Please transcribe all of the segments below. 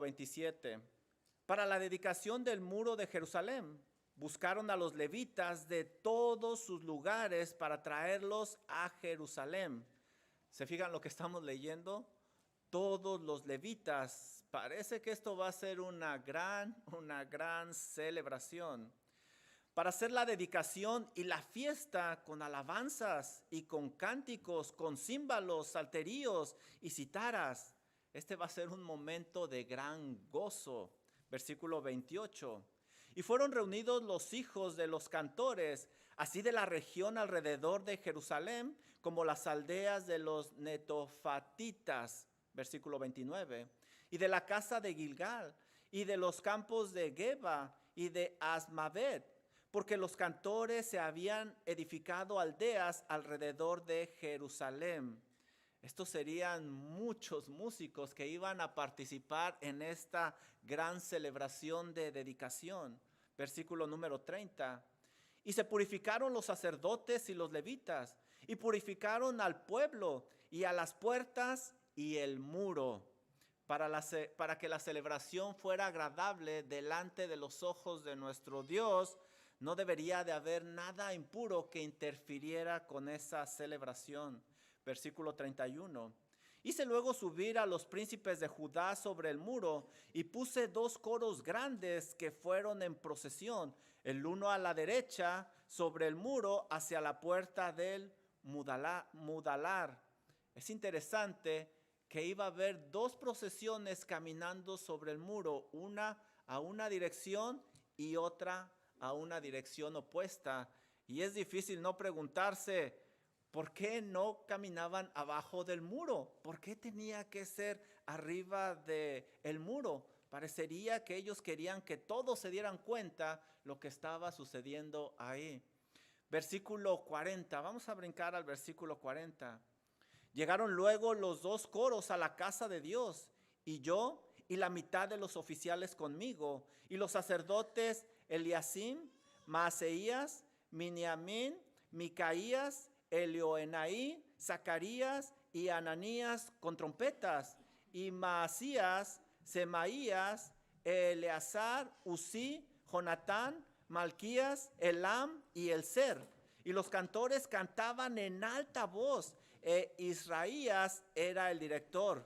27. Para la dedicación del muro de Jerusalén, buscaron a los levitas de todos sus lugares para traerlos a Jerusalén. ¿Se fijan lo que estamos leyendo? Todos los levitas. Parece que esto va a ser una gran celebración. Para hacer la dedicación y la fiesta con alabanzas y con cánticos, con címbalos, salterios y citaras. Este va a ser un momento de gran gozo. Versículo 28. Y fueron reunidos los hijos de los cantores, así de la región alrededor de Jerusalén, como las aldeas de los netofatitas. Versículo 29. Y de la casa de Gilgal, y de los campos de Geba, y de Asmavet, porque los cantores se habían edificado aldeas alrededor de Jerusalén. Estos serían muchos músicos que iban a participar en esta gran celebración de dedicación. Versículo número 30. Y se purificaron los sacerdotes y los levitas, y purificaron al pueblo y a las puertas y el muro, para que la celebración fuera agradable delante de los ojos de nuestro Dios. No debería de haber nada impuro que interfiriera con esa celebración. Versículo 31. Hice luego subir a los príncipes de Judá sobre el muro y puse 2 coros grandes que fueron en procesión, el uno a la derecha sobre el muro hacia la puerta del mudalar. Es interesante que iba a haber 2 procesiones caminando sobre el muro, una a una dirección y otra a una dirección opuesta. Y es difícil no preguntarse, ¿por qué no caminaban abajo del muro? ¿Por qué tenía que ser arriba del muro? Parecería que ellos querían que todos se dieran cuenta lo que estaba sucediendo ahí. Versículo 40, vamos a brincar al versículo 40. Llegaron luego los 2 coros a la casa de Dios, y yo y la mitad de los oficiales conmigo, y los sacerdotes Eliasim, Maaseías, Miniamín, Micaías, Elioenai, Zacarías y Ananías con trompetas, y Maasías, Semaías, Eleazar, Usí, Jonatán, Malquías, Elam y Elser. Y los cantores cantaban en alta voz. Israías era el director.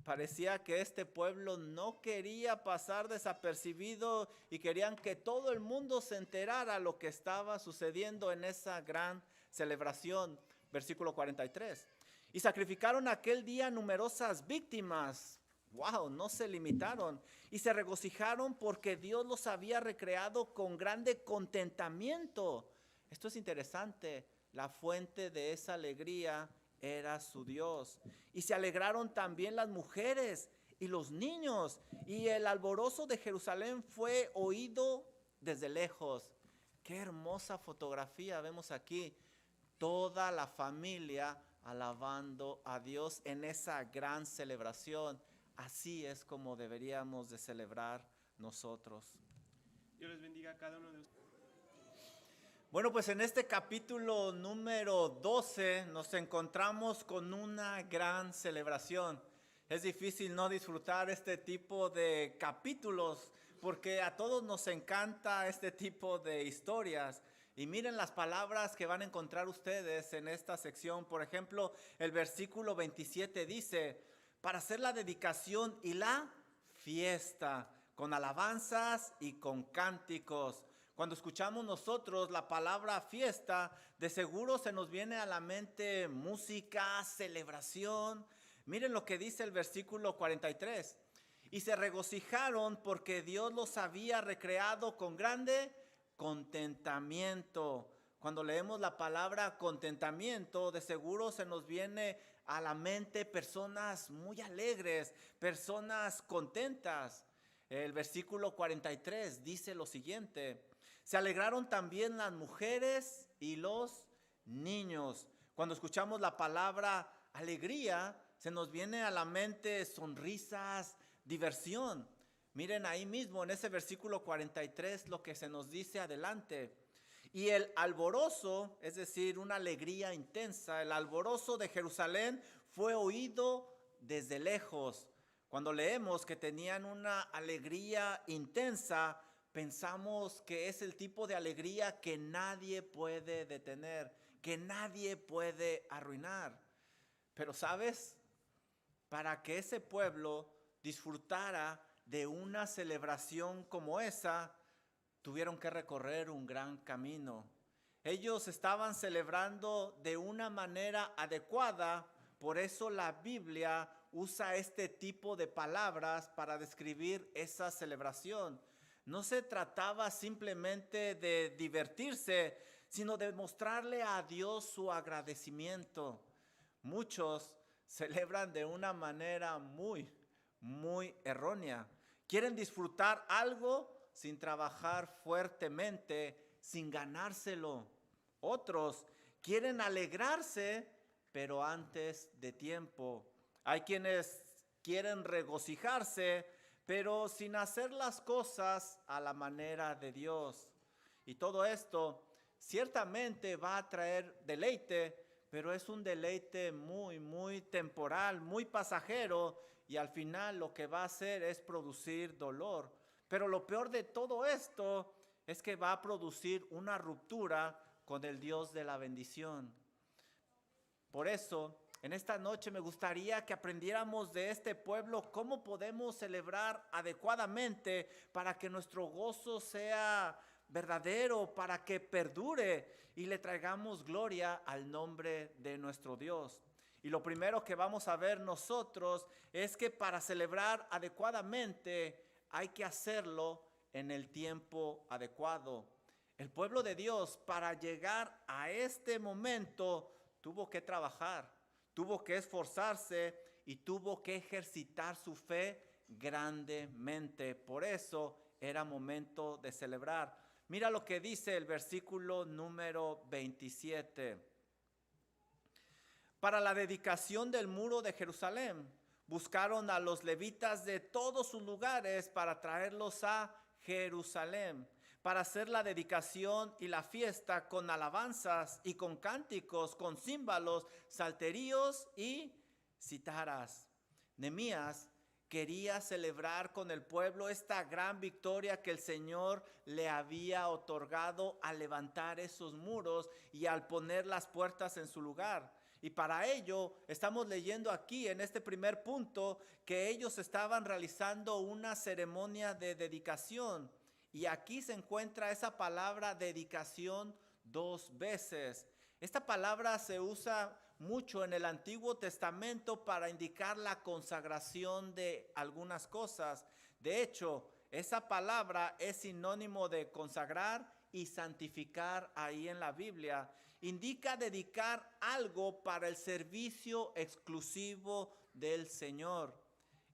Parecía que este pueblo no quería pasar desapercibido y querían que todo el mundo se enterara lo que estaba sucediendo en esa gran celebración. Versículo 43. Y sacrificaron aquel día numerosas víctimas. Wow, no se limitaron. Y se regocijaron porque Dios los había recreado con grande contentamiento. Esto es interesante. La fuente de esa alegría era su Dios. Y se alegraron también las mujeres y los niños. Y el alborozo de Jerusalén fue oído desde lejos. Qué hermosa fotografía vemos aquí. Toda la familia alabando a Dios en esa gran celebración. Así es como deberíamos de celebrar nosotros. Dios les bendiga a cada uno de ustedes. Bueno, pues en este capítulo número 12 nos encontramos con una gran celebración. Es difícil no disfrutar este tipo de capítulos porque a todos nos encanta este tipo de historias. Y miren las palabras que van a encontrar ustedes en esta sección. Por ejemplo, el versículo 27 dice, para hacer la dedicación y la fiesta, con alabanzas y con cánticos. Cuando escuchamos nosotros la palabra fiesta, de seguro se nos viene a la mente música, celebración. Miren lo que dice el versículo 43. Y se regocijaron porque Dios los había recreado con grande contentamiento. Cuando leemos la palabra contentamiento, de seguro se nos viene a la mente personas muy alegres, personas contentas. El versículo 43 dice lo siguiente. Se alegraron también las mujeres y los niños. Cuando escuchamos la palabra alegría, se nos viene a la mente sonrisas, diversión. Miren ahí mismo en ese versículo 43 lo que se nos dice adelante. Y el alborozo, es decir, una alegría intensa, el alborozo de Jerusalén fue oído desde lejos. Cuando leemos que tenían una alegría intensa, pensamos que es el tipo de alegría que nadie puede detener, que nadie puede arruinar. Pero ¿sabes? Para que ese pueblo disfrutara de una celebración como esa, tuvieron que recorrer un gran camino. Ellos estaban celebrando de una manera adecuada, por eso la Biblia usa este tipo de palabras para describir esa celebración. No se trataba simplemente de divertirse, sino de mostrarle a Dios su agradecimiento. Muchos celebran de una manera muy errónea. Quieren disfrutar algo sin trabajar fuertemente, sin ganárselo. Otros quieren alegrarse, pero antes de tiempo. Hay quienes quieren regocijarse, pero sin hacer las cosas a la manera de Dios. Y todo esto ciertamente va a traer deleite, pero es un deleite muy temporal, muy pasajero, y al final lo que va a hacer es producir dolor. Pero lo peor de todo esto es que va a producir una ruptura con el Dios de la bendición. Por eso, en esta noche me gustaría que aprendiéramos de este pueblo cómo podemos celebrar adecuadamente para que nuestro gozo sea verdadero, para que perdure y le traigamos gloria al nombre de nuestro Dios. Y lo primero que vamos a ver nosotros es que para celebrar adecuadamente hay que hacerlo en el tiempo adecuado. El pueblo de Dios, para llegar a este momento, tuvo que trabajar, tuvo que esforzarse y tuvo que ejercitar su fe grandemente. Por eso era momento de celebrar. Mira lo que dice el versículo número 27. Para la dedicación del muro de Jerusalén, buscaron a los levitas de todos sus lugares para traerlos a Jerusalén, para hacer la dedicación y la fiesta con alabanzas y con cánticos, con címbalos, salterios y citaras. Nehemías quería celebrar con el pueblo esta gran victoria que el Señor le había otorgado al levantar esos muros y al poner las puertas en su lugar. Y para ello estamos leyendo aquí en este primer punto que ellos estaban realizando una ceremonia de dedicación. Y aquí se encuentra esa palabra dedicación 2 veces. Esta palabra se usa mucho en el Antiguo Testamento para indicar la consagración de algunas cosas. De hecho, esa palabra es sinónimo de consagrar y santificar ahí en la Biblia. Indica dedicar algo para el servicio exclusivo del Señor.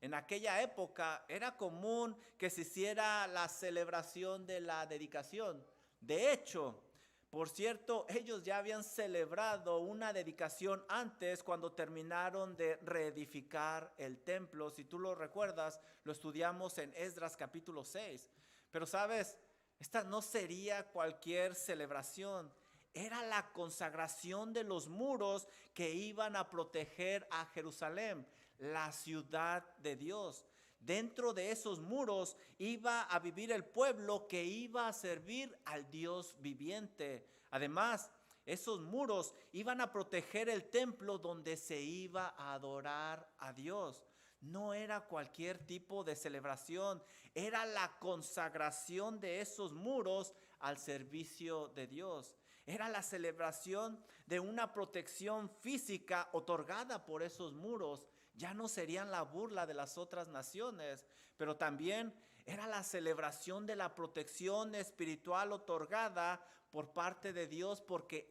En aquella época era común que se hiciera la celebración de la dedicación. De hecho, por cierto, ellos ya habían celebrado una dedicación antes cuando terminaron de reedificar el templo. Si tú lo recuerdas, lo estudiamos en Esdras capítulo 6. Pero sabes, esta no sería cualquier celebración. Era la consagración de los muros que iban a proteger a Jerusalén, la ciudad de Dios. Dentro de esos muros iba a vivir el pueblo que iba a servir al Dios viviente. Además, esos muros iban a proteger el templo donde se iba a adorar a Dios. No era cualquier tipo de celebración, era la consagración de esos muros al servicio de Dios. Era la celebración de una protección física otorgada por esos muros. Ya no serían la burla de las otras naciones, pero también era la celebración de la protección espiritual otorgada por parte de Dios porque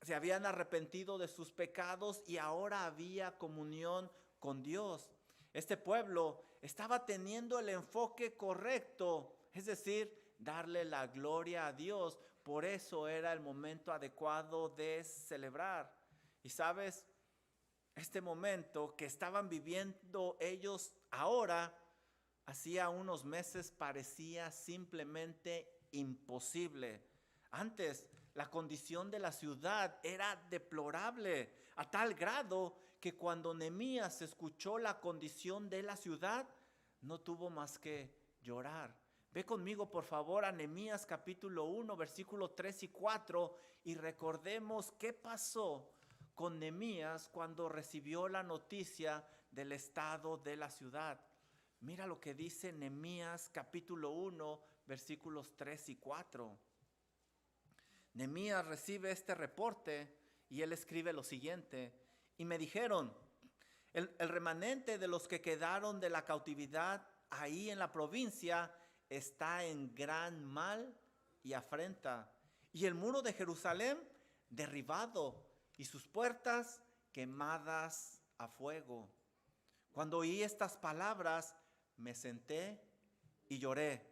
se habían arrepentido de sus pecados y ahora había comunión con Dios. Este pueblo estaba teniendo el enfoque correcto, es decir, darle la gloria a Dios. Por eso era el momento adecuado de celebrar. Y sabes, este momento que estaban viviendo ellos ahora, hacía unos meses parecía simplemente imposible. Antes, la condición de la ciudad era deplorable, a tal grado que cuando Nehemías escuchó la condición de la ciudad, no tuvo más que llorar. Ve conmigo por favor a Nehemías capítulo 1, versículo 3 y 4 y recordemos qué pasó con Nehemías cuando recibió la noticia del estado de la ciudad. Mira lo que dice Nehemías capítulo 1, versículos 3 y 4. Nehemías recibe este reporte y él escribe lo siguiente: y me dijeron, el remanente de los que quedaron de la cautividad ahí en la provincia está en gran mal y afrenta, y el muro de Jerusalén derribado y sus puertas quemadas a fuego. Cuando oí estas palabras, me senté y lloré.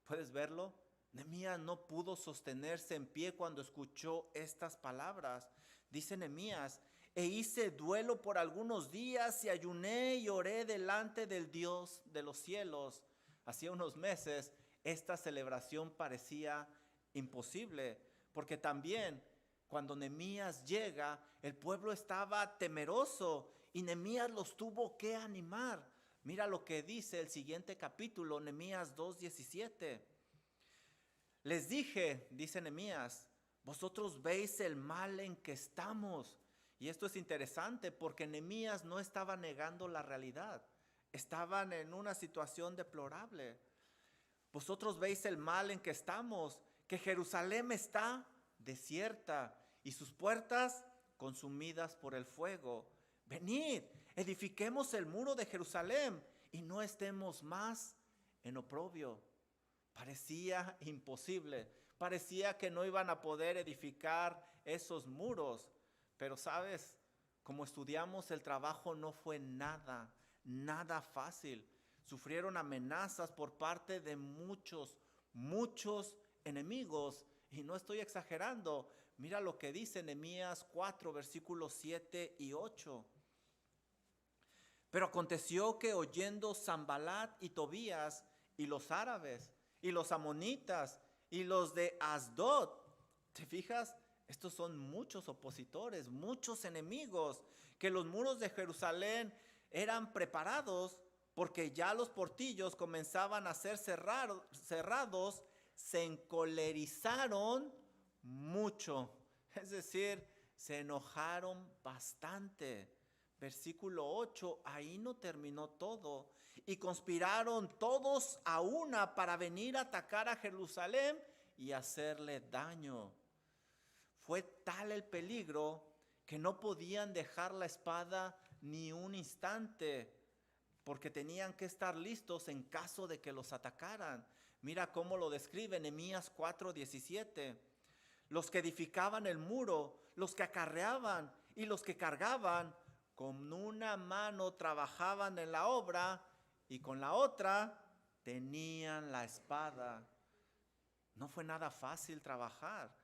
¿Puedes verlo? Nehemías no pudo sostenerse en pie cuando escuchó estas palabras. Dice Nehemías, e hice duelo por algunos días y ayuné y oré delante del Dios de los cielos. Hacía unos meses esta celebración parecía imposible, porque también cuando Nehemías llega, el pueblo estaba temeroso y Nehemías los tuvo que animar. Mira lo que dice el siguiente capítulo, Nehemías 2:17. Les dije, dice Nehemías, vosotros veis el mal en que estamos. Y esto es interesante porque Nehemías no estaba negando la realidad. Estaban en una situación deplorable. Vosotros veis el mal en que estamos, que Jerusalén está desierta y sus puertas consumidas por el fuego. Venid, edifiquemos el muro de Jerusalén y no estemos más en oprobio. Parecía imposible, parecía que no iban a poder edificar esos muros. Pero sabes, como estudiamos, el trabajo no fue nada fácil. Sufrieron amenazas por parte de muchos enemigos. Y no estoy exagerando. Mira lo que dice Nehemías 4, versículos 7 y 8. Pero aconteció que oyendo Sanbalat y Tobías y los árabes y los amonitas y los de Asdod, ¿te fijas? Estos son muchos opositores, muchos enemigos, que los muros de Jerusalén eran preparados porque ya los portillos comenzaban a ser cerrados, se encolerizaron mucho, es decir, se enojaron bastante. Versículo 8, ahí no terminó todo. Y conspiraron todos a una para venir a atacar a Jerusalén y hacerle daño. Fue tal el peligro que no podían dejar la espada ni un instante, porque tenían que estar listos en caso de que los atacaran. Mira cómo lo describe Nehemías 4:17. Los que edificaban el muro, los que acarreaban y los que cargaban, con una mano trabajaban en la obra y con la otra tenían la espada. No fue nada fácil trabajar.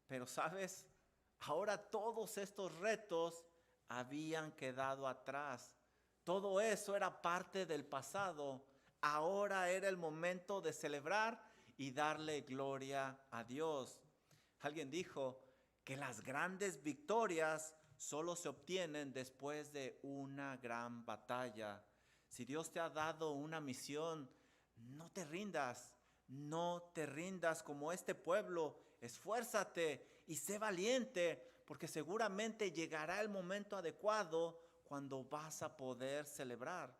Pero sabes, ahora todos estos retos habían quedado atrás. Todo eso era parte del pasado. Ahora era el momento de celebrar y darle gloria a Dios. Alguien dijo que las grandes victorias solo se obtienen después de una gran batalla. Si Dios te ha dado una misión, no te rindas. No te rindas como este pueblo. Esfuérzate y sé valiente, porque seguramente llegará el momento adecuado cuando vas a poder celebrar.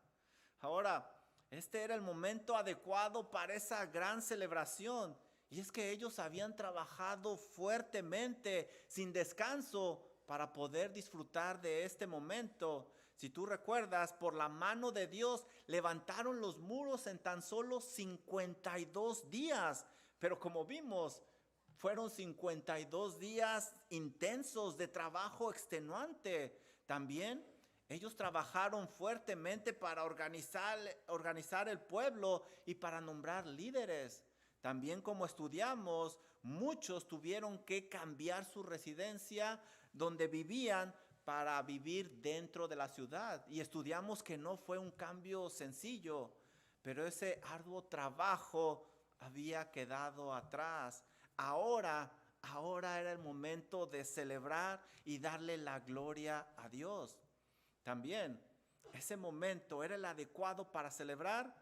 Ahora, este era el momento adecuado para esa gran celebración. Y es que ellos habían trabajado fuertemente, sin descanso, para poder disfrutar de este momento. Si tú recuerdas, por la mano de Dios levantaron los muros en tan solo 52 días. Pero como vimos, fueron 52 días intensos de trabajo extenuante. También ellos trabajaron fuertemente para organizar el pueblo y para nombrar líderes. También, como estudiamos, muchos tuvieron que cambiar su residencia donde vivían para vivir dentro de la ciudad. Y estudiamos que no fue un cambio sencillo, pero ese arduo trabajo había quedado atrás. Ahora era el momento de celebrar y darle la gloria a Dios. También ese momento era el adecuado para celebrar,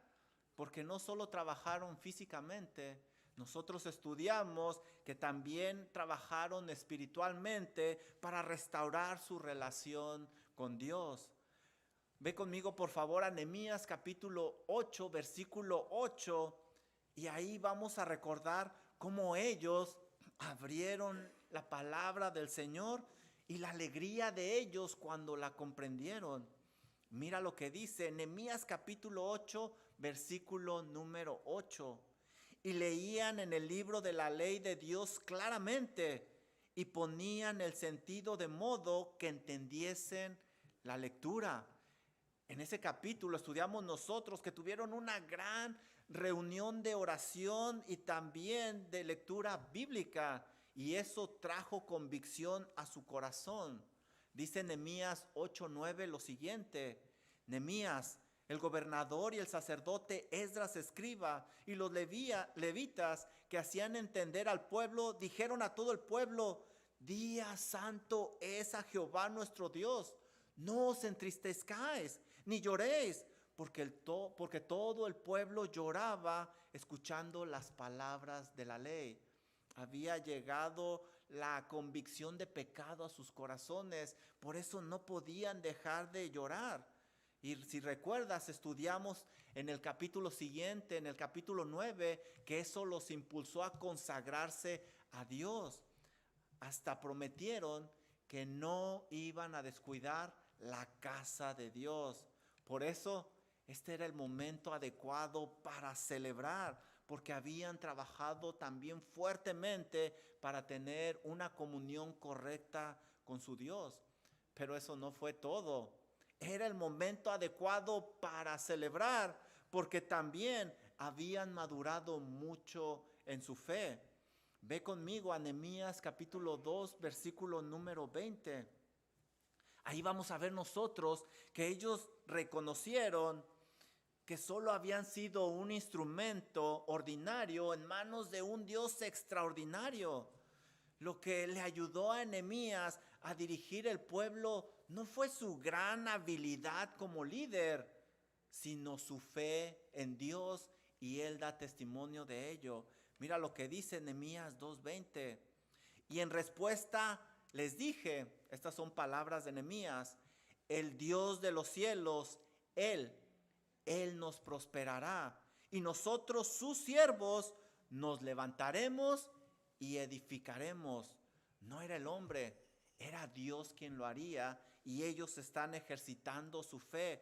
porque no solo trabajaron físicamente, nosotros estudiamos que también trabajaron espiritualmente para restaurar su relación con Dios. Ve conmigo por favor a Nehemías capítulo 8, versículo 8, y ahí vamos a recordar cómo ellos abrieron la palabra del Señor y la alegría de ellos cuando la comprendieron. Mira lo que dice Nehemías capítulo 8, versículo número 8. Y leían en el libro de la ley de Dios claramente y ponían el sentido de modo que entendiesen la lectura. En ese capítulo estudiamos nosotros que tuvieron una gran reunión de oración y también de lectura bíblica, y eso trajo convicción a su corazón. Dice Nehemías 8:9 lo siguiente: Nehemías, el gobernador y el sacerdote Esdras escriba y los levitas que hacían entender al pueblo, dijeron a todo el pueblo: día santo es a Jehová nuestro Dios. No os entristezcáis ni lloréis, porque todo el pueblo lloraba escuchando las palabras de la ley. Había llegado la convicción de pecado a sus corazones, por eso no podían dejar de llorar. Y si recuerdas, estudiamos en el capítulo siguiente, en el capítulo 9, que eso los impulsó a consagrarse a Dios. Hasta prometieron que no iban a descuidar la casa de Dios. Por eso, este era el momento adecuado para celebrar, porque habían trabajado también fuertemente para tener una comunión correcta con su Dios. Pero eso no fue todo. Era el momento adecuado para celebrar, porque también habían madurado mucho en su fe. Ve conmigo a Nehemías capítulo 2, versículo número 20. Ahí vamos a ver nosotros que ellos reconocieron que solo habían sido un instrumento ordinario en manos de un Dios extraordinario. Lo que le ayudó a Nehemías a dirigir el pueblo no fue su gran habilidad como líder, sino su fe en Dios, y él da testimonio de ello. Mira lo que dice Nehemías 2:20. Y en respuesta les dije, estas son palabras de Nehemías: el Dios de los cielos, Él nos prosperará, y nosotros sus siervos nos levantaremos y edificaremos. No era el hombre, era Dios quien lo haría, y ellos están ejercitando su fe.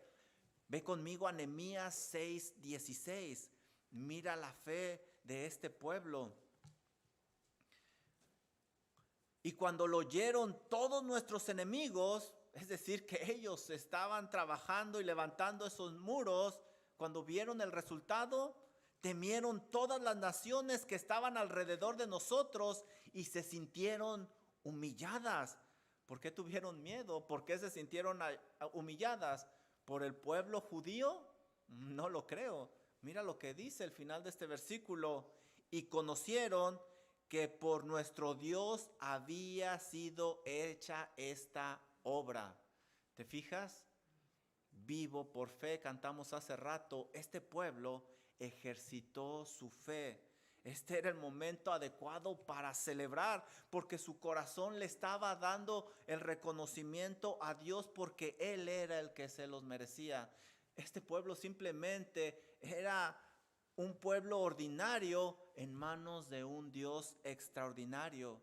Ve conmigo a Nehemías 6:16. Mira la fe de este pueblo. Y cuando lo oyeron todos nuestros enemigos, es decir, que ellos estaban trabajando y levantando esos muros, cuando vieron el resultado, temieron todas las naciones que estaban alrededor de nosotros y se sintieron humilladas. ¿Por qué tuvieron miedo? ¿Por qué se sintieron humilladas? ¿Por el pueblo judío? No lo creo. Mira lo que dice el final de este versículo: y conocieron que por nuestro Dios había sido hecha esta obra. ¿Te fijas? Vivo por fe, cantamos hace rato. Este pueblo ejercitó su fe. Este era el momento adecuado para celebrar, porque su corazón le estaba dando el reconocimiento a Dios, porque Él era el que se los merecía. Este pueblo simplemente era un pueblo ordinario en manos de un Dios extraordinario.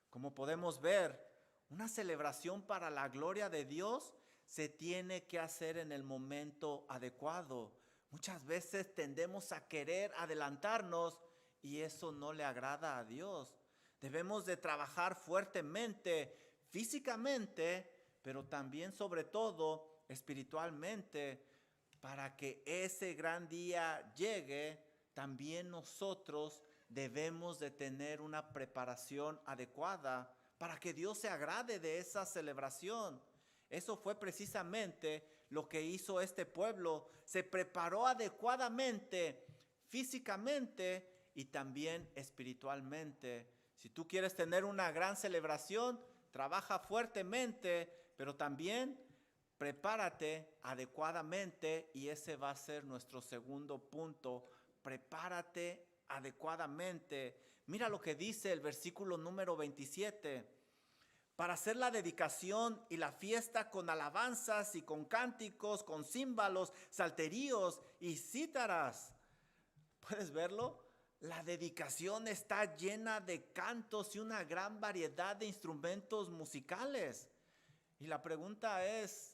Como podemos ver, una celebración para la gloria de Dios se tiene que hacer en el momento adecuado. Muchas veces tendemos a querer adelantarnos y eso no le agrada a Dios. Debemos de trabajar fuertemente, físicamente, pero también sobre todo espiritualmente, para que ese gran día llegue. También nosotros debemos de tener una preparación adecuada para que Dios se agrade de esa celebración. Eso fue precisamente lo que hizo este pueblo. Se preparó adecuadamente, físicamente y también espiritualmente. Si tú quieres tener una gran celebración, trabaja fuertemente, pero también Prepárate adecuadamente, y ese va a ser nuestro segundo punto. Prepárate adecuadamente. Mira lo que dice el versículo número 27. Para hacer la dedicación y la fiesta con alabanzas y con cánticos, con címbalos, salterios y cítaras. ¿Puedes verlo? La dedicación está llena de cantos y una gran variedad de instrumentos musicales. Y la pregunta es,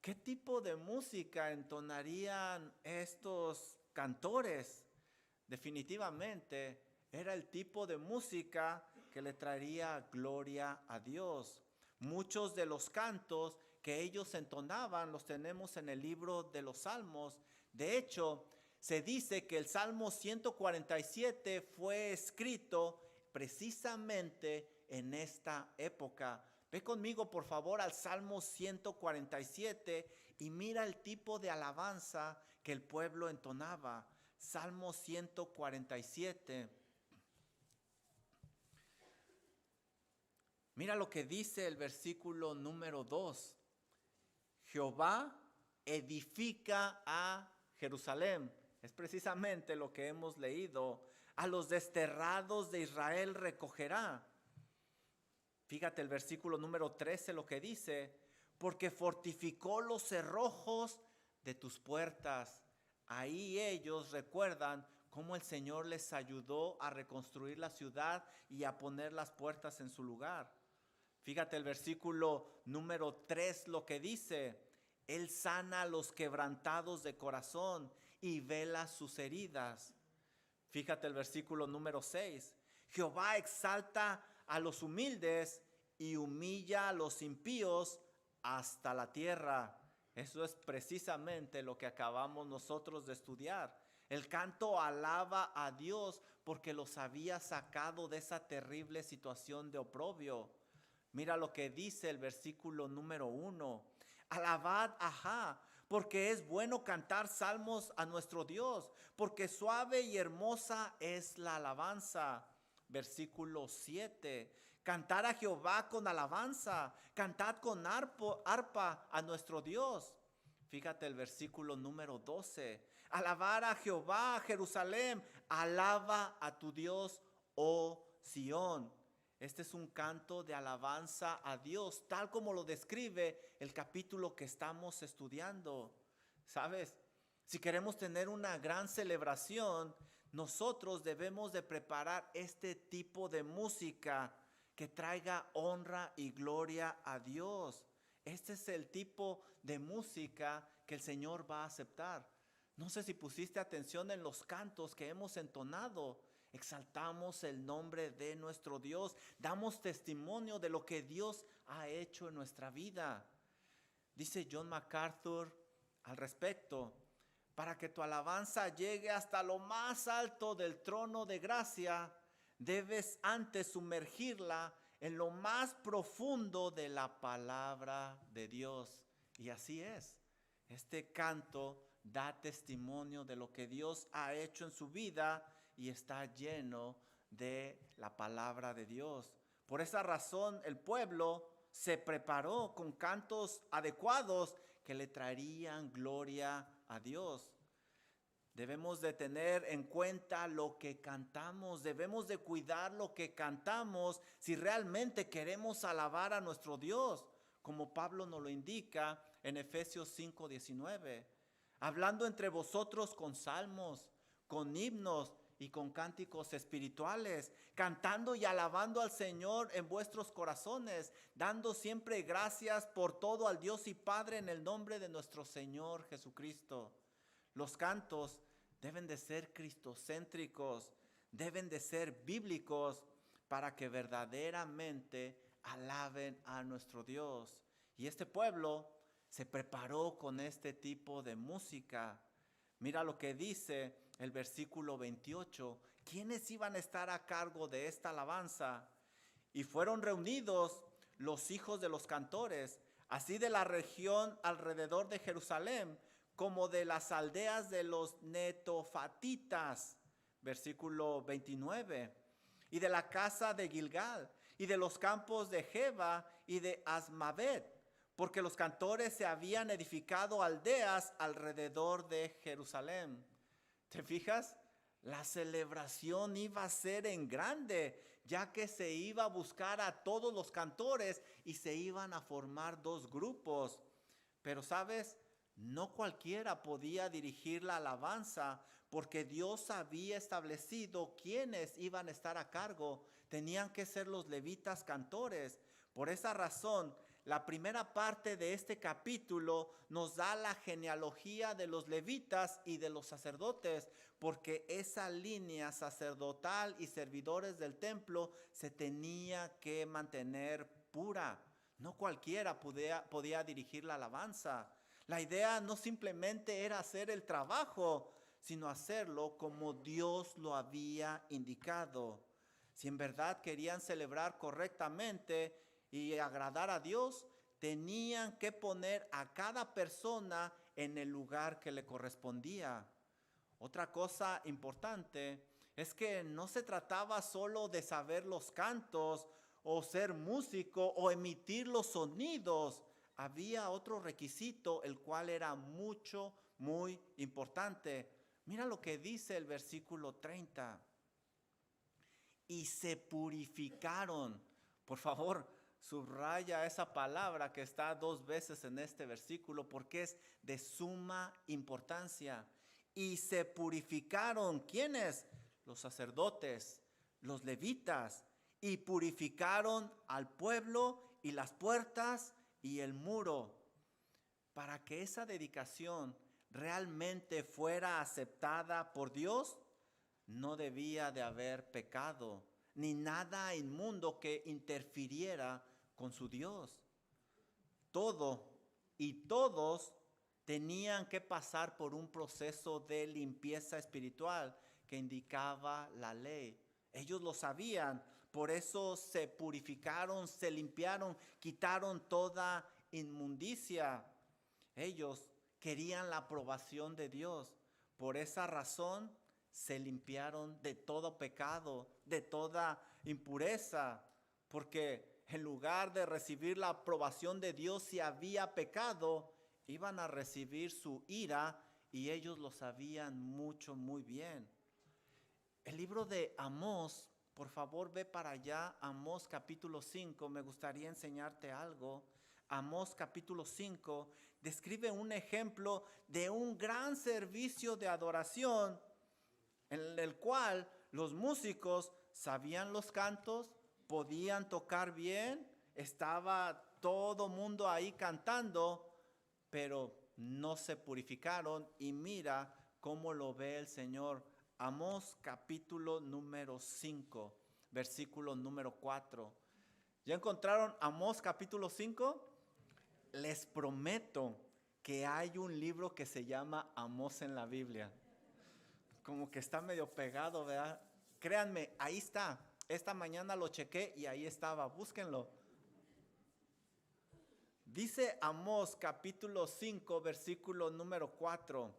¿qué tipo de música entonarían estos cantores? Definitivamente era el tipo de música que le traería gloria a Dios. Muchos de los cantos que ellos entonaban los tenemos en el libro de los Salmos. De hecho, se dice que el Salmo 147 fue escrito precisamente en esta época. Ve conmigo, por favor, al Salmo 147 y mira el tipo de alabanza que el pueblo entonaba. Salmo 147. Mira lo que dice el versículo número 2. Jehová edifica a Jerusalén. Es precisamente lo que hemos leído. A los desterrados de Israel recogerá. Fíjate el versículo número 13 lo que dice. Porque fortificó los cerrojos de tus puertas. Ahí ellos recuerdan cómo el Señor les ayudó a reconstruir la ciudad y a poner las puertas en su lugar. Fíjate el versículo número 3 lo que dice. Él sana a los quebrantados de corazón y vela sus heridas. Fíjate el versículo número 6. Jehová exalta a los humildes y humilla a los impíos hasta la tierra. Eso es precisamente lo que acabamos nosotros de estudiar. El canto alaba a Dios porque los había sacado de esa terrible situación de oprobio. Mira lo que dice el versículo número 1. Alabad porque es bueno cantar salmos a nuestro Dios, porque suave y hermosa es la alabanza. Versículo 7. Cantar a Jehová con alabanza, cantad con arpa a nuestro Dios. Fíjate el versículo número 12. Alabar a Jehová, Jerusalén, alaba a tu Dios, oh Sión. Este es un canto de alabanza a Dios, tal como lo describe el capítulo que estamos estudiando. ¿Sabes? Si queremos tener una gran celebración, nosotros debemos de preparar este tipo de música que traiga honra y gloria a Dios. Este es el tipo de música que el Señor va a aceptar. No sé si pusiste atención en los cantos que hemos entonado. Exaltamos el nombre de nuestro Dios. Damos testimonio de lo que Dios ha hecho en nuestra vida. Dice John MacArthur al respecto: para que tu alabanza llegue hasta lo más alto del trono de gracia, debes antes sumergirla en lo más profundo de la palabra de Dios. Y así es. Este canto da testimonio de lo que Dios ha hecho en su vida y está lleno de la palabra de Dios. Por esa razón el pueblo se preparó con cantos adecuados que le traerían gloria a Dios. Debemos de tener en cuenta lo que cantamos, debemos de cuidar lo que cantamos si realmente queremos alabar a nuestro Dios, como Pablo nos lo indica en Efesios 5:19. Hablando entre vosotros con salmos, con himnos y con cánticos espirituales, cantando y alabando al Señor en vuestros corazones, dando siempre gracias por todo al Dios y Padre en el nombre de nuestro Señor Jesucristo. Los cantos deben de ser cristocéntricos, deben de ser bíblicos para que verdaderamente alaben a nuestro Dios. Y este pueblo se preparó con este tipo de música. Mira lo que dice el versículo 28. ¿Quiénes iban a estar a cargo de esta alabanza? Y fueron reunidos los hijos de los cantores, así de la región alrededor de Jerusalén, como de las aldeas de los netofatitas, versículo 29, y de la casa de Gilgal, y de los campos de Jeba y de Asmavet, porque los cantores se habían edificado aldeas alrededor de Jerusalén. ¿Te fijas? La celebración iba a ser en grande, ya que se iba a buscar a todos los cantores y se iban a formar dos grupos. Pero ¿sabes? No cualquiera podía dirigir la alabanza, porque Dios había establecido quiénes iban a estar a cargo. Tenían que ser los levitas cantores. Por esa razón, la primera parte de este capítulo nos da la genealogía de los levitas y de los sacerdotes, porque esa línea sacerdotal y servidores del templo se tenía que mantener pura. No cualquiera podía dirigir la alabanza. La idea no simplemente era hacer el trabajo, sino hacerlo como Dios lo había indicado. Si en verdad querían celebrar correctamente y agradar a Dios, tenían que poner a cada persona en el lugar que le correspondía. Otra cosa importante es que no se trataba solo de saber los cantos o ser músico o emitir los sonidos. Había otro requisito, el cual era muy importante. Mira lo que dice el versículo 30. Y se purificaron. Por favor, subraya esa palabra que está 2 veces en este versículo porque es de suma importancia. Y se purificaron. ¿Quiénes? Los sacerdotes, los levitas. Y purificaron al pueblo y las puertas y el muro. Para que esa dedicación realmente fuera aceptada por Dios, no debía de haber pecado, ni nada inmundo que interfiriera con su Dios. Todo y todos tenían que pasar por un proceso de limpieza espiritual que indicaba la ley. Ellos lo sabían, por eso se purificaron, se limpiaron, quitaron toda inmundicia. Ellos querían la aprobación de Dios. Por esa razón se limpiaron de todo pecado, de toda impureza, porque en lugar de recibir la aprobación de Dios si había pecado, iban a recibir su ira y ellos lo sabían muy bien. El libro de Amós, por favor ve para allá, Amós capítulo 5, me gustaría enseñarte algo. Amós capítulo 5 describe un ejemplo de un gran servicio de adoración en el cual los músicos sabían los cantos, podían tocar bien, estaba todo mundo ahí cantando, pero no se purificaron. Y mira cómo lo ve el Señor. Amós capítulo número 5, versículo número 4. ¿Ya encontraron Amós capítulo 5? Les prometo que hay un libro que se llama Amós en la Biblia. Como que está medio pegado, ¿verdad? Créanme, ahí está. Esta mañana lo chequé y ahí estaba. Búsquenlo. Dice Amós capítulo 5, versículo número 4.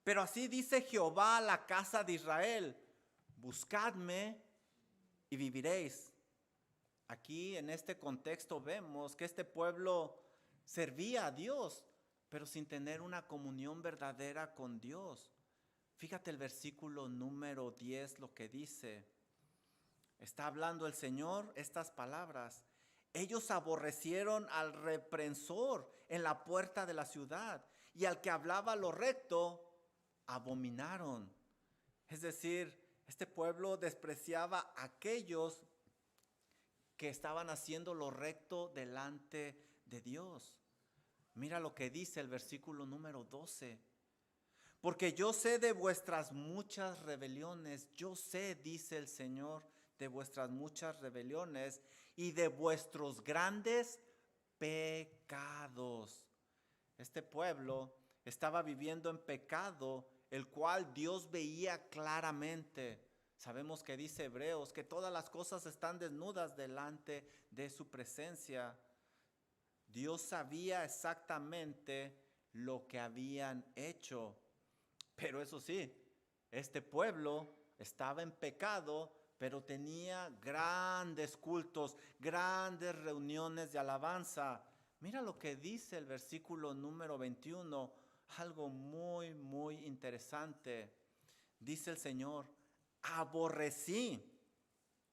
Pero así dice Jehová a la casa de Israel: buscadme y viviréis. Aquí en este contexto vemos que este pueblo servía a Dios, pero sin tener una comunión verdadera con Dios. Fíjate el versículo número 10, lo que dice. Está hablando el Señor estas palabras. Ellos aborrecieron al reprensor en la puerta de la ciudad, y al que hablaba lo recto abominaron. Es decir, este pueblo despreciaba a aquellos que estaban haciendo lo recto delante de Dios. Mira lo que dice el versículo número 12. Porque yo sé de vuestras muchas rebeliones, yo sé, dice el Señor, de vuestras muchas rebeliones y de vuestros grandes pecados. Este pueblo estaba viviendo en pecado, el cual Dios veía claramente. Sabemos que dice Hebreos que todas las cosas están desnudas delante de su presencia. Dios sabía exactamente lo que habían hecho. Pero eso sí, este pueblo estaba en pecado, pero tenía grandes cultos, grandes reuniones de alabanza. Mira lo que dice el versículo número 21, algo muy, muy interesante. Dice el Señor, aborrecí,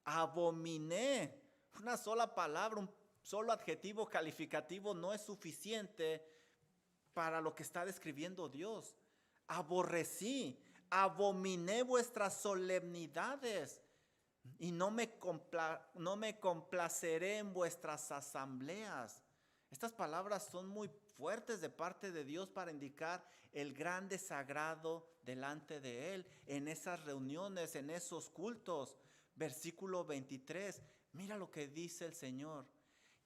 abominé. Una sola palabra, un solo adjetivo calificativo no es suficiente para lo que está describiendo Dios. Aborrecí, abominé vuestras solemnidades y no me complaceré en vuestras asambleas. Estas palabras son muy fuertes de parte de Dios para indicar el gran desagrado delante de Él en esas reuniones, en esos cultos. Versículo 23, mira lo que dice el Señor.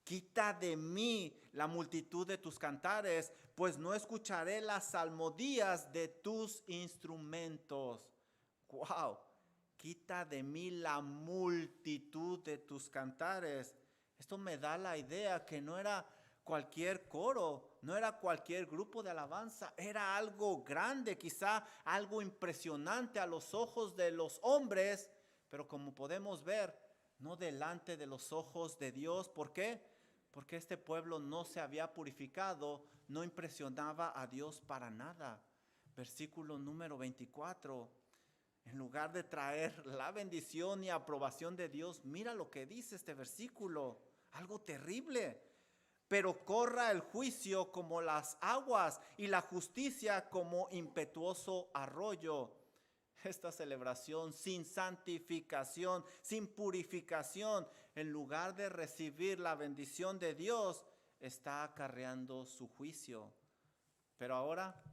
Quita de mí la multitud de tus cantares, pues no escucharé las salmodías de tus instrumentos. ¡Wow! Quita de mí la multitud de tus cantares. Esto me da la idea que no era cualquier coro, no era cualquier grupo de alabanza, era algo grande, quizá algo impresionante a los ojos de los hombres, pero como podemos ver, no delante de los ojos de Dios. ¿Por qué? Porque este pueblo no se había purificado, no impresionaba a Dios para nada. Versículo número 24. En lugar de traer la bendición y aprobación de Dios, mira lo que dice este versículo, algo terrible. Pero corra el juicio como las aguas y la justicia como impetuoso arroyo. Esta celebración sin santificación, sin purificación, en lugar de recibir la bendición de Dios, está acarreando su juicio. Pero ahora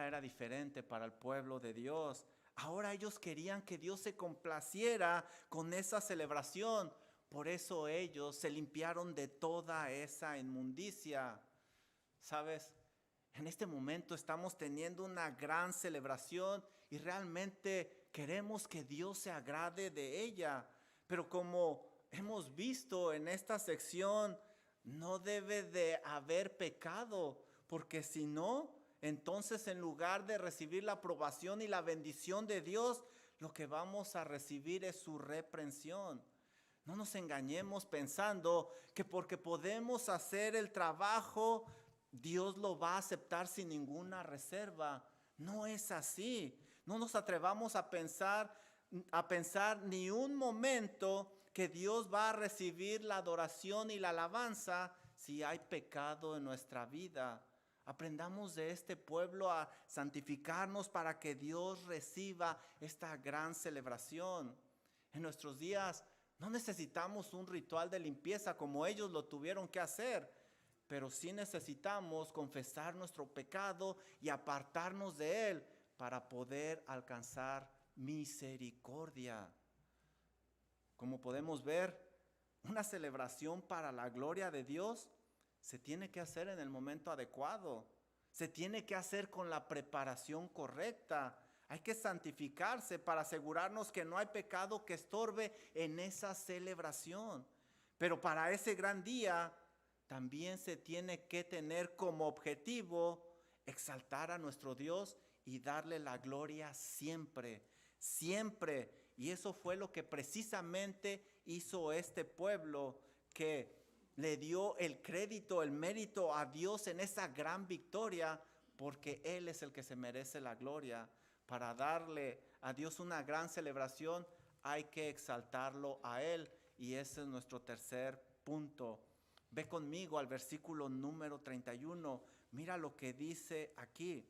era diferente para el pueblo de Dios. Ahora ellos querían que Dios se complaciera con esa celebración. Por eso ellos se limpiaron de toda esa inmundicia. ¿Sabes? En este momento estamos teniendo una gran celebración y realmente queremos que Dios se agrade de ella. Pero como hemos visto en esta sección, no debe de haber pecado, porque si no, entonces en lugar de recibir la aprobación y la bendición de Dios, lo que vamos a recibir es su reprensión. No nos engañemos pensando que porque podemos hacer el trabajo, Dios lo va a aceptar sin ninguna reserva. No es así. No nos atrevamos a pensar ni un momento que Dios va a recibir la adoración y la alabanza si hay pecado en nuestra vida. Aprendamos de este pueblo a santificarnos para que Dios reciba esta gran celebración. En nuestros días no necesitamos un ritual de limpieza como ellos lo tuvieron que hacer, pero sí necesitamos confesar nuestro pecado y apartarnos de él para poder alcanzar misericordia. Como podemos ver, una celebración para la gloria de Dios se tiene que hacer en el momento adecuado. Se tiene que hacer con la preparación correcta. Hay que santificarse para asegurarnos que no hay pecado que estorbe en esa celebración. Pero para ese gran día también se tiene que tener como objetivo exaltar a nuestro Dios y darle la gloria siempre, siempre. Y eso fue lo que precisamente hizo este pueblo, que le dio el crédito, el mérito a Dios en esa gran victoria, porque Él es el que se merece la gloria. Para darle a Dios una gran celebración, hay que exaltarlo a Él, y ese es nuestro tercer punto. Ve conmigo al versículo número 31. Mira lo que dice aquí.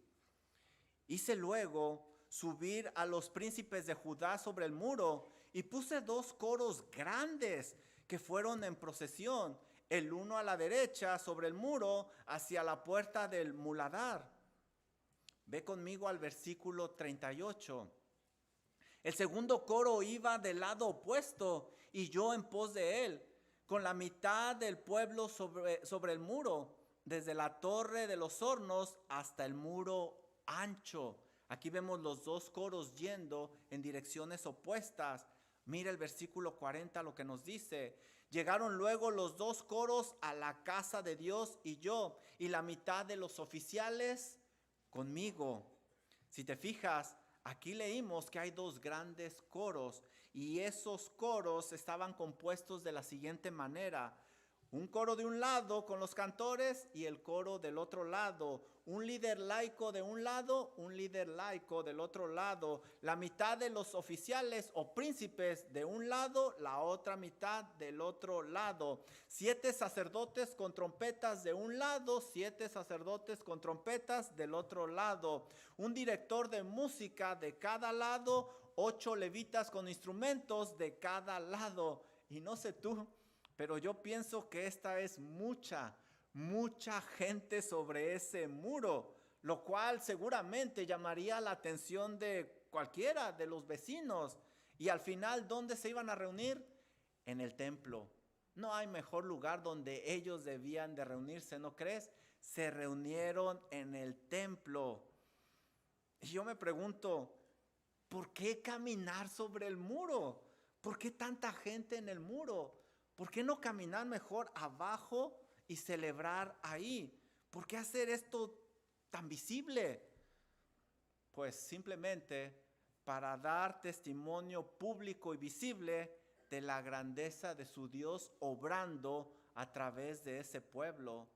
Hice luego subir a los príncipes de Judá sobre el muro y puse 2 coros grandes que fueron en procesión, el uno a la derecha sobre el muro hacia la puerta del muladar. Ve conmigo al versículo 38. El segundo coro iba del lado opuesto y yo en pos de él, con la mitad del pueblo sobre el muro, desde la torre de los hornos hasta el muro ancho. Aquí vemos los 2 coros yendo en direcciones opuestas. Mira el versículo 40 lo que nos dice. Llegaron luego los 2 coros a la casa de Dios y yo, y la mitad de los oficiales conmigo. Si te fijas, aquí leímos que hay 2 grandes coros, y esos coros estaban compuestos de la siguiente manera. Un coro de un lado con los cantores y el coro del otro lado. Un líder laico de un lado, un líder laico del otro lado. La mitad de los oficiales o príncipes de un lado, la otra mitad del otro lado. 7 sacerdotes con trompetas de un lado, 7 sacerdotes con trompetas del otro lado. Un director de música de cada lado, 8 levitas con instrumentos de cada lado. Y no sé tú, pero yo pienso que esta es mucha gente sobre ese muro, lo cual seguramente llamaría la atención de cualquiera de los vecinos. Y al final, ¿dónde se iban a reunir? En el templo. No hay mejor lugar donde ellos debían de reunirse, ¿no crees? Se reunieron en el templo. Y yo me pregunto, ¿por qué caminar sobre el muro? ¿Por qué tanta gente en el muro? ¿Por qué no caminar mejor abajo y celebrar ahí? ¿Por qué hacer esto tan visible? Pues simplemente para dar testimonio público y visible de la grandeza de su Dios obrando a través de ese pueblo.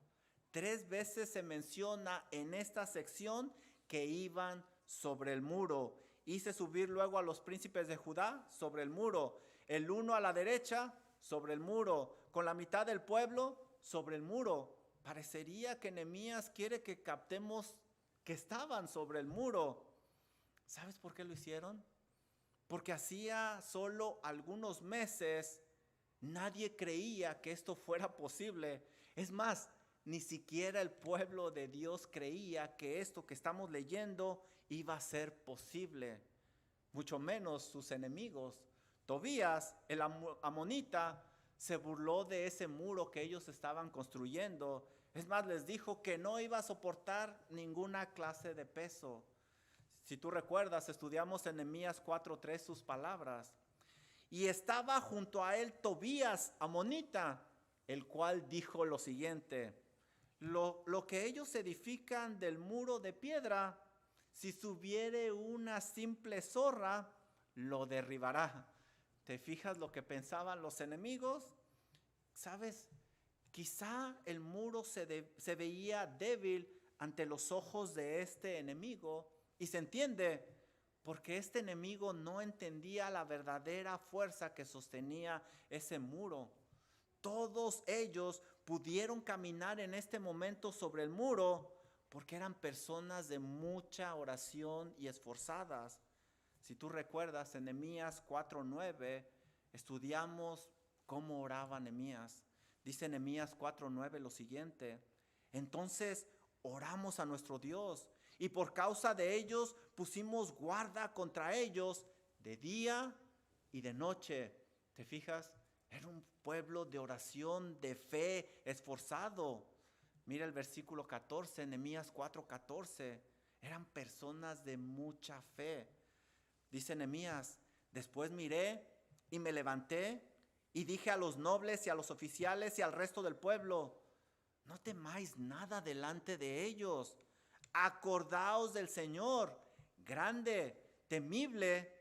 3 veces se menciona en esta sección que iban sobre el muro. Hice subir luego a los príncipes de Judá sobre el muro, el uno a la derecha sobre el muro, con la mitad del pueblo sobre el muro. Parecería que Nehemías quiere que captemos que estaban sobre el muro. ¿Sabes por qué lo hicieron? Porque hacía solo algunos meses nadie creía que esto fuera posible. Es más, ni siquiera el pueblo de Dios creía que esto que estamos leyendo iba a ser posible, mucho menos sus enemigos. Tobías, el amonita, se burló de ese muro que ellos estaban construyendo. Es más, les dijo que no iba a soportar ninguna clase de peso. Si tú recuerdas, estudiamos en Nehemías 4:3 sus palabras. Y estaba junto a él Tobías, amonita, el cual dijo lo siguiente: lo que ellos edifican del muro de piedra, si subiere una simple zorra, lo derribará. ¿Te fijas lo que pensaban los enemigos? ¿Sabes? Quizá el muro se veía débil ante los ojos de este enemigo, y se entiende, porque este enemigo no entendía la verdadera fuerza que sostenía ese muro. Todos ellos pudieron caminar en este momento sobre el muro porque eran personas de mucha oración y esforzadas. Si tú recuerdas, en Nehemías 4:9 estudiamos cómo oraba Nehemías. Dice Nehemías 4:9 lo siguiente: entonces oramos a nuestro Dios y por causa de ellos pusimos guarda contra ellos de día y de noche. ¿Te fijas? Era un pueblo de oración, de fe, esforzado. Mira el versículo 14, Nehemías 4:14. Eran personas de mucha fe. Dice Nehemías: después miré y me levanté y dije a los nobles y a los oficiales y al resto del pueblo: no temáis nada delante de ellos. Acordaos del Señor, grande, temible,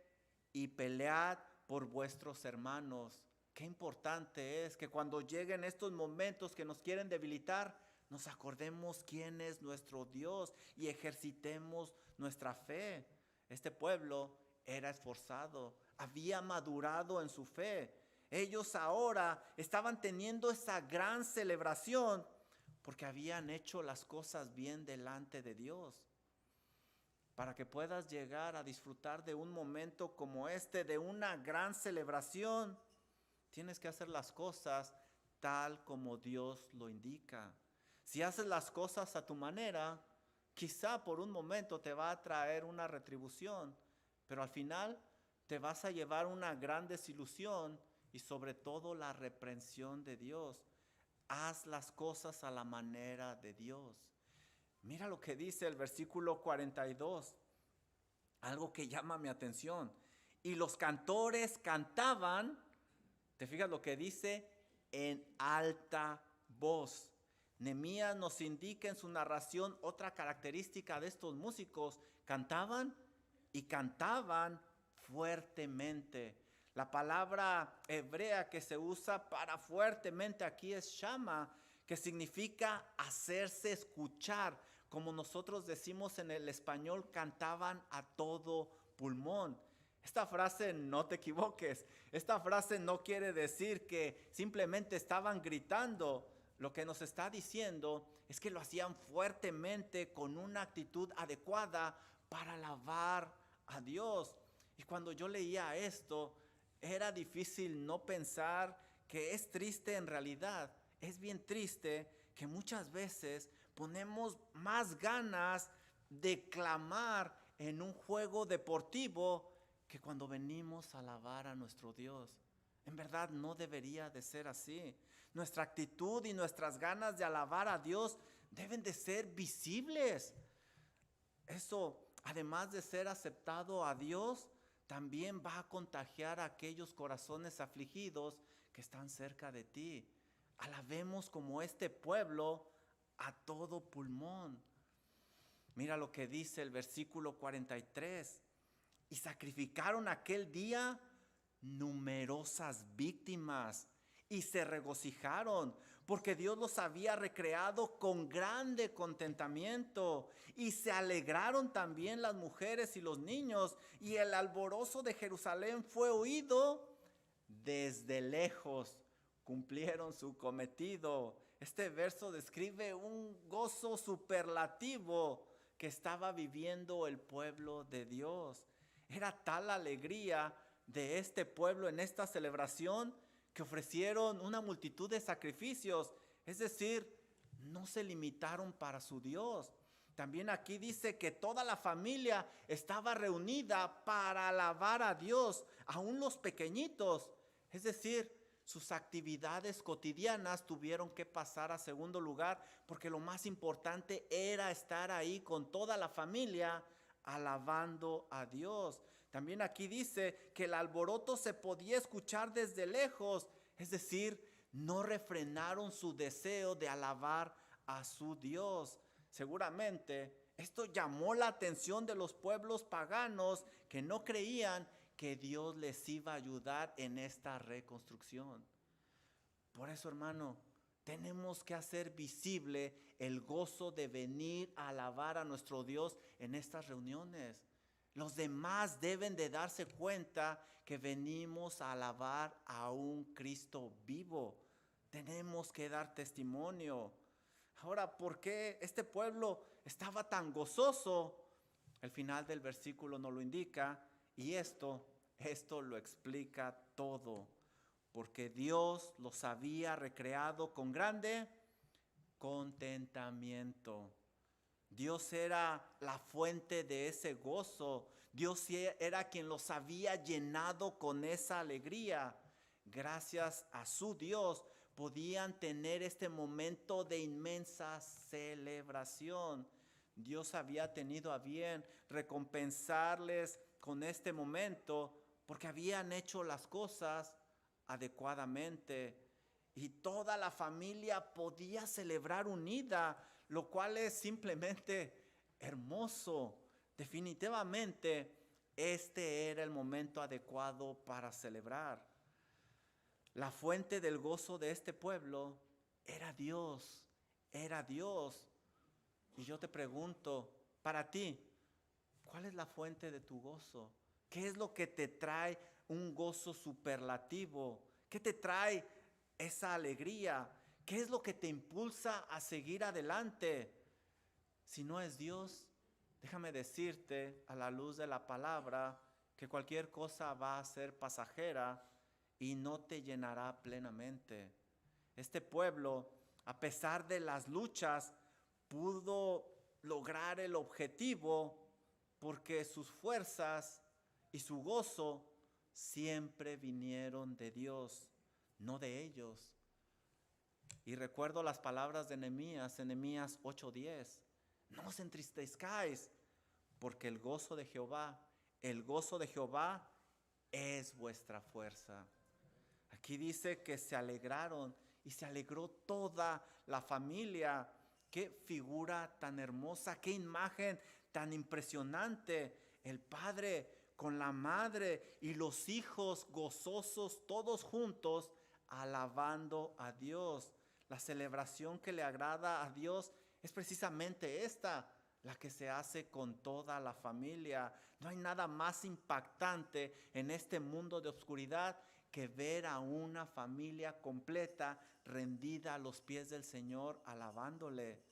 y pelead por vuestros hermanos. Qué importante es que cuando lleguen estos momentos que nos quieren debilitar, nos acordemos quién es nuestro Dios y ejercitemos nuestra fe. Este pueblo era esforzado, había madurado en su fe. Ellos ahora estaban teniendo esa gran celebración porque habían hecho las cosas bien delante de Dios. Para que puedas llegar a disfrutar de un momento como este, de una gran celebración, tienes que hacer las cosas tal como Dios lo indica. Si haces las cosas a tu manera, quizá por un momento te va a traer una retribución, pero al final te vas a llevar una gran desilusión y sobre todo la reprensión de Dios. Haz las cosas a la manera de Dios. Mira lo que dice el versículo 42, algo que llama mi atención. Y los cantores cantaban, ¿te fijas lo que dice? En alta voz. Nehemías nos indica en su narración otra característica de estos músicos. Cantaban y cantaban fuertemente. La palabra hebrea que se usa para fuertemente aquí es shama, que significa hacerse escuchar. Como nosotros decimos en el español, cantaban a todo pulmón. Esta frase, no te equivoques, esta frase no quiere decir que simplemente estaban gritando. Lo que nos está diciendo es que lo hacían fuertemente con una actitud adecuada para alabar a Dios. Y cuando yo leía esto, era difícil no pensar que es triste en realidad. Es bien triste que muchas veces ponemos más ganas de clamar en un juego deportivo que cuando venimos a alabar a nuestro Dios. En verdad no debería de ser así. Nuestra actitud y nuestras ganas de alabar a Dios deben de ser visibles. Eso, además de ser aceptado a Dios, también va a contagiar a aquellos corazones afligidos que están cerca de ti. Alabemos como este pueblo a todo pulmón. Mira lo que dice el versículo 43. Y sacrificaron aquel día numerosas víctimas y se regocijaron porque Dios los había recreado con grande contentamiento, y se alegraron también las mujeres y los niños, y el alborozo de Jerusalén fue oído desde lejos. Cumplieron su cometido. Este verso describe un gozo superlativo que estaba viviendo el pueblo de Dios. Era tal la alegría de este pueblo en esta celebración que ofrecieron una multitud de sacrificios, es decir, no se limitaron para su Dios. También aquí dice que toda la familia estaba reunida para alabar a Dios, aún los pequeñitos, es decir, sus actividades cotidianas tuvieron que pasar a segundo lugar, porque lo más importante era estar ahí con toda la familia alabando a Dios. También aquí dice que el alboroto se podía escuchar desde lejos, es decir, no refrenaron su deseo de alabar a su Dios. Seguramente esto llamó la atención de los pueblos paganos que no creían que Dios les iba a ayudar en esta reconstrucción. Por eso, hermano, tenemos que hacer visible el gozo de venir a alabar a nuestro Dios en estas reuniones. Los demás deben de darse cuenta que venimos a alabar a un Cristo vivo. Tenemos que dar testimonio. Ahora, ¿por qué este pueblo estaba tan gozoso? El final del versículo nos lo indica, y esto lo explica todo. Porque Dios los había recreado con grande contentamiento. Dios era la fuente de ese gozo. Dios era quien los había llenado con esa alegría. Gracias a su Dios podían tener este momento de inmensa celebración. Dios había tenido a bien recompensarles con este momento porque habían hecho las cosas adecuadamente, y toda la familia podía celebrar unida, lo cual es simplemente hermoso. Definitivamente este era el momento adecuado para celebrar. La fuente del gozo de este pueblo era Dios, era Dios. Y yo te pregunto, para ti, ¿cuál es la fuente de tu gozo? ¿Qué es lo que te trae un gozo superlativo? ¿Qué te trae esa alegría? ¿Qué es lo que te impulsa a seguir adelante? Si no es Dios, déjame decirte a la luz de la palabra que cualquier cosa va a ser pasajera y no te llenará plenamente. Este pueblo, a pesar de las luchas, pudo lograr el objetivo porque sus fuerzas y su gozo siempre vinieron de Dios, no de ellos. Y recuerdo las palabras de Nehemías, en Nehemías 8:10. No os entristezcáis, porque el gozo de Jehová es vuestra fuerza. Aquí dice que se alegraron y se alegró toda la familia. Qué figura tan hermosa, qué imagen tan impresionante. El padre con la madre y los hijos gozosos, todos juntos, alabando a Dios. La celebración que le agrada a Dios es precisamente esta, la que se hace con toda la familia. No hay nada más impactante en este mundo de oscuridad que ver a una familia completa rendida a los pies del Señor, alabándole.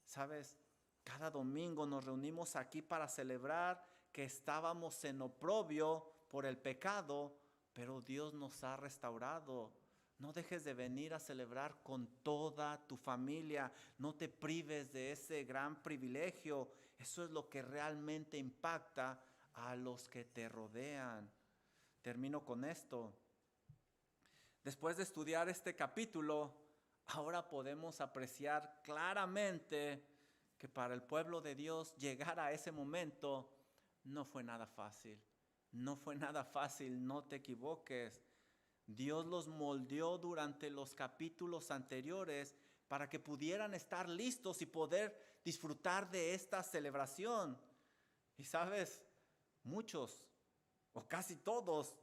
¿Sabes? Cada domingo nos reunimos aquí para celebrar que estábamos en oprobio por el pecado, pero Dios nos ha restaurado. No dejes de venir a celebrar con toda tu familia. No te prives de ese gran privilegio. Eso es lo que realmente impacta a los que te rodean. Termino con esto. Después de estudiar este capítulo, ahora podemos apreciar claramente que para el pueblo de Dios llegar a ese momento no fue nada fácil. No fue nada fácil, no te equivoques. Dios los moldeó durante los capítulos anteriores para que pudieran estar listos y poder disfrutar de esta celebración. Y sabes, muchos o casi todos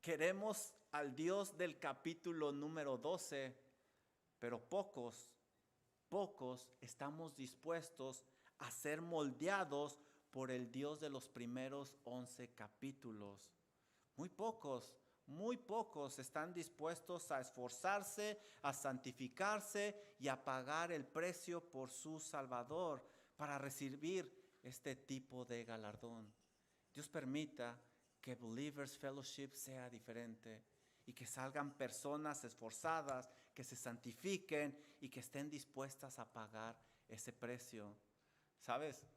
queremos al Dios del capítulo número 12, pero pocos estamos dispuestos a ser moldeados por el Dios de los primeros 11 capítulos. Muy pocos están dispuestos a esforzarse, a santificarse y a pagar el precio por su Salvador para recibir este tipo de galardón. Dios permita que Believers Fellowship sea diferente y que salgan personas esforzadas, que se santifiquen y que estén dispuestas a pagar ese precio. ¿Sabes?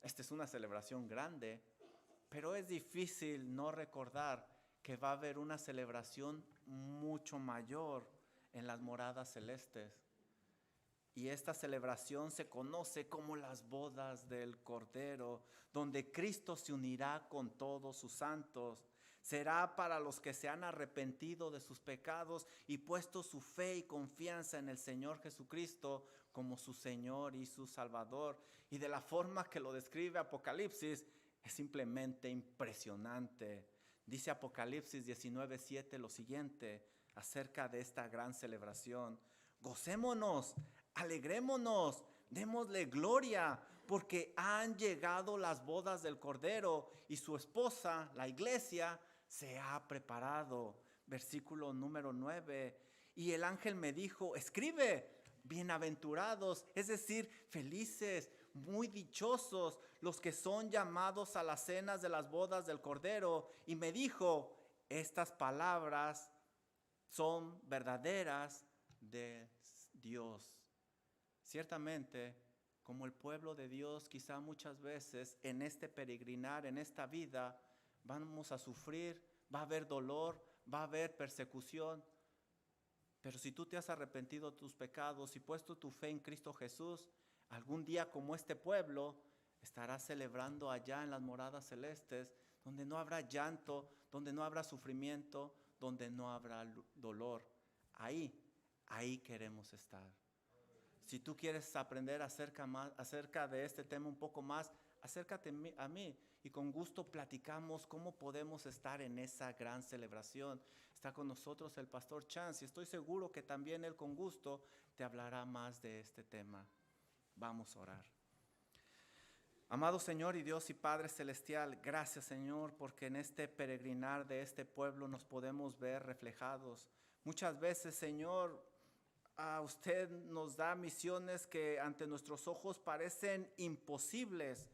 Esta es una celebración grande, pero es difícil no recordar que va a haber una celebración mucho mayor en las moradas celestes. Y esta celebración se conoce como las bodas del Cordero, donde Cristo se unirá con todos sus santos. Será para los que se han arrepentido de sus pecados y puesto su fe y confianza en el Señor Jesucristo como su Señor y su Salvador. Y de la forma que lo describe Apocalipsis, es simplemente impresionante. Dice Apocalipsis 19:7 lo siguiente acerca de esta gran celebración: gocémonos, alegrémonos, démosle gloria, porque han llegado las bodas del Cordero y su esposa, la iglesia, se ha preparado. Versículo número 9. Y el ángel me dijo: escribe, bienaventurados, es decir, felices, muy dichosos los que son llamados a las cenas de las bodas del Cordero. Y me dijo: estas palabras son verdaderas de Dios. Ciertamente, como el pueblo de Dios, quizá muchas veces en este peregrinar, en esta vida, vamos a sufrir, va a haber dolor, va a haber persecución. Pero si tú te has arrepentido de tus pecados y puesto tu fe en Cristo Jesús, algún día como este pueblo estarás celebrando allá en las moradas celestes, donde no habrá llanto, donde no habrá sufrimiento, donde no habrá dolor. Ahí queremos estar. Si tú quieres aprender acerca de este tema un poco más, acércate a mí y con gusto platicamos cómo podemos estar en esa gran celebración. Está con nosotros el pastor Chance y estoy seguro que también él con gusto te hablará más de este tema. Vamos a orar. Amado Señor y Dios y Padre Celestial, gracias Señor porque en este peregrinar de este pueblo nos podemos ver reflejados. Muchas veces, Señor, usted nos da misiones que ante nuestros ojos parecen imposibles,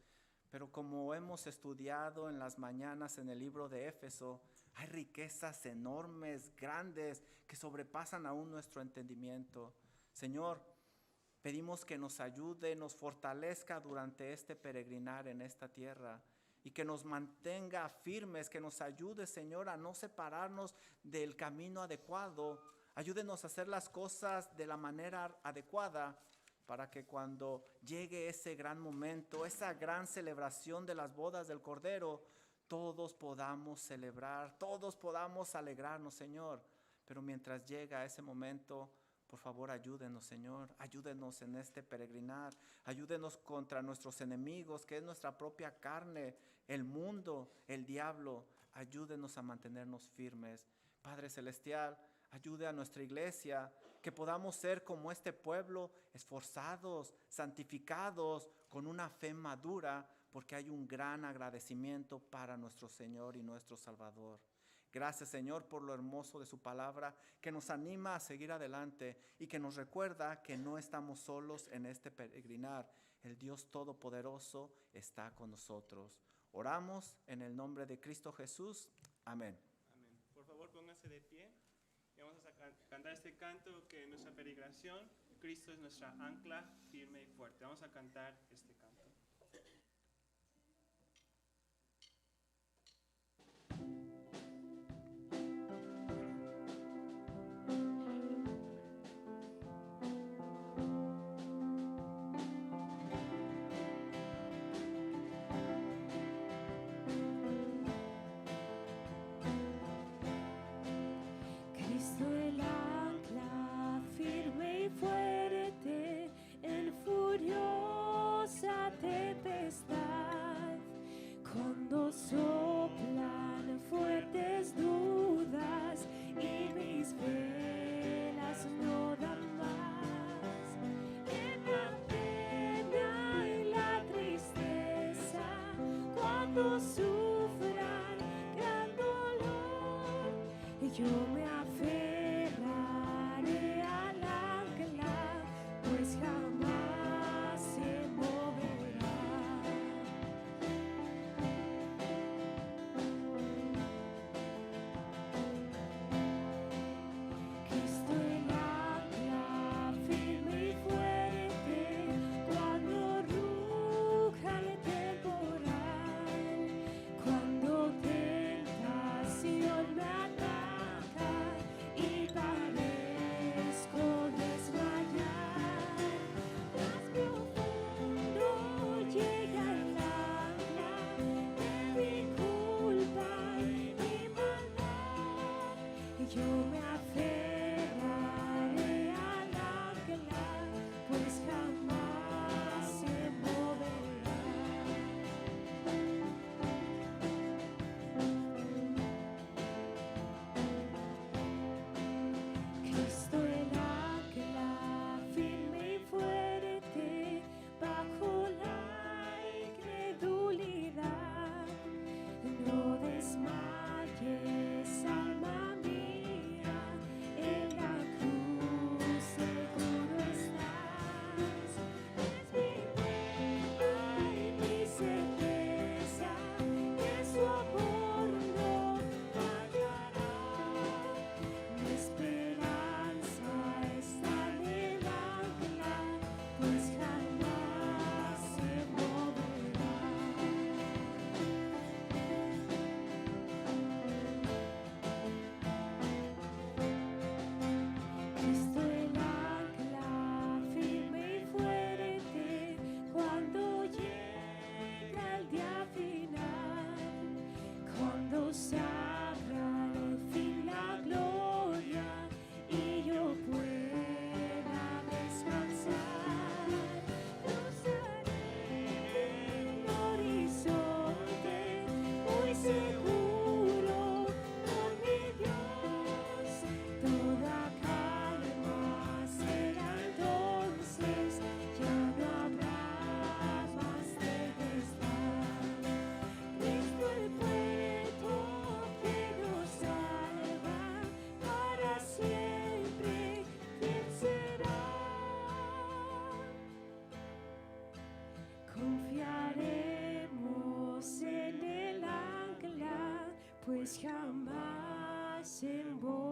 pero como hemos estudiado en las mañanas en el libro de Éfeso, hay riquezas enormes, grandes, que sobrepasan aún nuestro entendimiento. Señor, pedimos que nos ayude, nos fortalezca durante este peregrinar en esta tierra y que nos mantenga firmes, que nos ayude, Señor, a no separarnos del camino adecuado. Ayúdenos a hacer las cosas de la manera adecuada para que cuando llegue ese gran momento, esa gran celebración de las bodas del Cordero, todos podamos celebrar, todos podamos alegrarnos, Señor. Pero mientras llega ese momento, por favor, ayúdenos, Señor. Ayúdenos en este peregrinar. Ayúdenos contra nuestros enemigos, que es nuestra propia carne, el mundo, el diablo, ayúdenos a mantenernos firmes. Padre Celestial, ayude a nuestra iglesia, que podamos ser como este pueblo, esforzados, santificados, con una fe madura, porque hay un gran agradecimiento para nuestro Señor y nuestro Salvador. Gracias, Señor, por lo hermoso de su palabra, que nos anima a seguir adelante y que nos recuerda que no estamos solos en este peregrinar. El Dios Todopoderoso está con nosotros. Oramos en el nombre de Cristo Jesús. Amén. Amén. Por favor, pónganse de pie y vamos a cantar este canto que en nuestra peregrinación, Cristo es nuestra ancla firme y fuerte. Vamos a cantar este canto. Cristo el ancla firme y fuerte en furiosa tempestad, cuando soplan fuertes dudas y mis velas no dan más. En la pena y la tristeza, cuando sufran gran dolor, yo me aferraré al ancla, pues jamás se moverá. Cristo el ancla firme y fuerte, cuando ruja el temporal, cuando tentación me ataca y parezco desmayar, más profundo llega el ancla de mi culpa y mi maldad, y yo me aferraré al ancla, pues jamás se moverá. Cristo el ancla firme y fuerte bajo la incredulidad. No desmayes, alma mía, en la cruz seguro estás. Es mi meta y mi certeza, que su amor no fallará. Mi esperanza está en el ancla, pues jamás se moverá. Cristo el ancla firme y fuerte, cuando llega el día final, cuando se abra al fin la gloria y yo pueda descansar, cruzaré el horizonte muy seguro con mi Dios. Toda calma será entonces, ya no habrá más tempestad. Cristo el puerto que nos salva para siempre, ¿quién será? Confiaremos en el ancla, pues jamás se moverá.